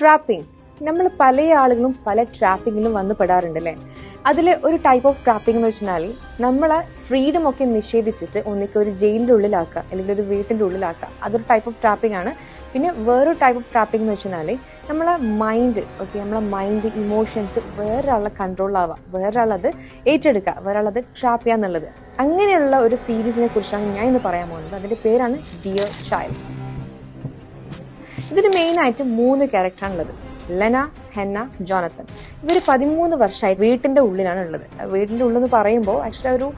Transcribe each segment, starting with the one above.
Trapping. നമ്മൾ പല ആളുകളും പല ട്രാപ്പിങ്ങിലും വന്ന് പെടാറുണ്ടല്ലേ. അതിൽ ഒരു ടൈപ്പ് ഓഫ് ട്രാപ്പിംഗ് എന്ന് വെച്ചാൽ നമ്മളെ ഫ്രീഡം ഒക്കെ നിഷേധിച്ചിട്ട് ഒന്നിക്ക് ഒരു ജയിലിൻ്റെ ഉള്ളിലാക്കുക അല്ലെങ്കിൽ ഒരു വീട്ടിൻ്റെ ഉള്ളിലാക്കുക. അതൊരു ടൈപ്പ് ഓഫ് ട്രാപ്പിംഗ് ആണ്. പിന്നെ വേറൊരു ടൈപ്പ് ഓഫ് ട്രാപ്പിംഗ് എന്ന് വെച്ചാൽ നമ്മളെ മൈൻഡ് നമ്മളെ മൈൻഡ് ഇമോഷൻസ് വേറൊരാളുടെ കൺട്രോളിലാവുക, വേറൊരാളത് ഏറ്റെടുക്കുക, വേറൊരാളത് ട്രാപ്പ് ചെയ്യുക എന്നുള്ളത്. അങ്ങനെയുള്ള ഒരു സീരീസിനെ കുറിച്ചാണ് ഞാൻ ഇന്ന് പറയാൻ പോകുന്നത്. അതിൻ്റെ പേരാണ് ഡിയർ ചൈൽഡ്. ഇതിന് മെയിനായിട്ട് 3 ക്യാരക്ടറാണുള്ളത്: ലെന, ഹെന്ന, ജോനത്തൻ. ഇവർ 13 വർഷമായിട്ട് വീട്ടിൻ്റെ ഉള്ളിലാണ് ഉള്ളത്. വീട്ടിൻ്റെ ഉള്ളെന്ന് പറയുമ്പോൾ ആക്ച്വലി ഒരു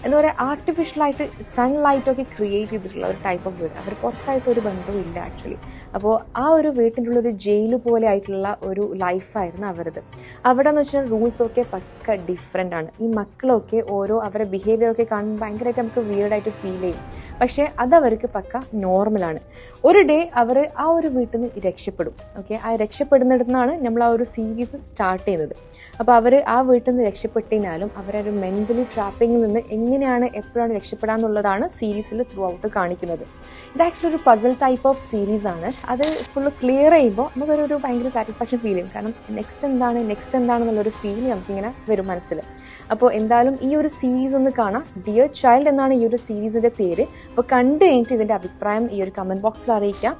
എന്താ പറയുക, ആർട്ടിഫിഷ്യലായിട്ട് സൺലൈറ്റൊക്കെ ക്രിയേറ്റ് ചെയ്തിട്ടുള്ള ഒരു ടൈപ്പ് ഓഫ് വീട്. അവർ പുറത്തായിട്ട് ഒരു ബന്ധവും ഇല്ല ആക്ച്വലി. അപ്പോൾ ആ ഒരു വീട്ടിൻ്റെ ഉള്ളൊരു ജയിൽ പോലെ ആയിട്ടുള്ള ഒരു ലൈഫായിരുന്നു അവരത്. അവിടെ എന്ന് വെച്ചാൽ റൂൾസൊക്കെ പക്ക ഡിഫറെൻ്റ് ആണ്. ഈ മക്കളൊക്കെ ഓരോ അവരുടെ ബിഹേവിയറൊക്കെ കാണുമ്പോൾ ഭയങ്കരമായിട്ട് നമുക്ക് വിയേർഡായിട്ട് ഫീൽ ചെയ്യും. പക്ഷേ അതവർക്ക് പക്ക നോർമലാണ്. ഒരു ഡേ അവർ ആ ഒരു വീട്ടിൽ നിന്ന് രക്ഷപ്പെടും. ആ രക്ഷപ്പെടുന്നിടത്തുനിന്നാണ് നമ്മൾ ആ ഒരു സീരീസ് സ്റ്റാർട്ട് ചെയ്യുന്നത്. അപ്പോൾ അവർ ആ വീട്ടിൽ നിന്ന് രക്ഷപ്പെട്ടതിനാലും അവരൊരു മെൻ്റലി ട്രാപ്പിങ്ങിൽ നിന്ന് എങ്ങനെയാണ് എപ്പോഴാണ് രക്ഷപ്പെടാന്നുള്ളതാണ് സീരീസിൽ ത്രൂ ഔട്ട് കാണിക്കുന്നത്. ഇത് ആക്ച്വലി ഒരു പസിൽ ടൈപ്പ് ഓഫ് സീരീസ് ആണ്. അത് ഫുള്ള് ക്ലിയർ ചെയ്യുമ്പോൾ നമുക്കൊരു ഭയങ്കര സാറ്റിസ്ഫാക്ഷൻ ഫീൽ ചെയ്യും. കാരണം നെക്സ്റ്റ് എന്താണെന്നുള്ളൊരു ഫീൽ നമുക്കിങ്ങനെ വരും മനസ്സിൽ. അപ്പോൾ എന്തായാലും ഈ ഒരു സീരീസ് ഒന്ന് കാണാം. ഡിയർ ചൈൽഡ് എന്നാണ് ഈ ഒരു സീരീസിൻ്റെ പേര്. അപ്പോൾ കണ്ടു കഴിഞ്ഞിട്ട് ഇതിൻ്റെ അഭിപ്രായം ഈ ഒരു കമൻറ്റ് ബോക്സിൽ അറിയിക്കാം.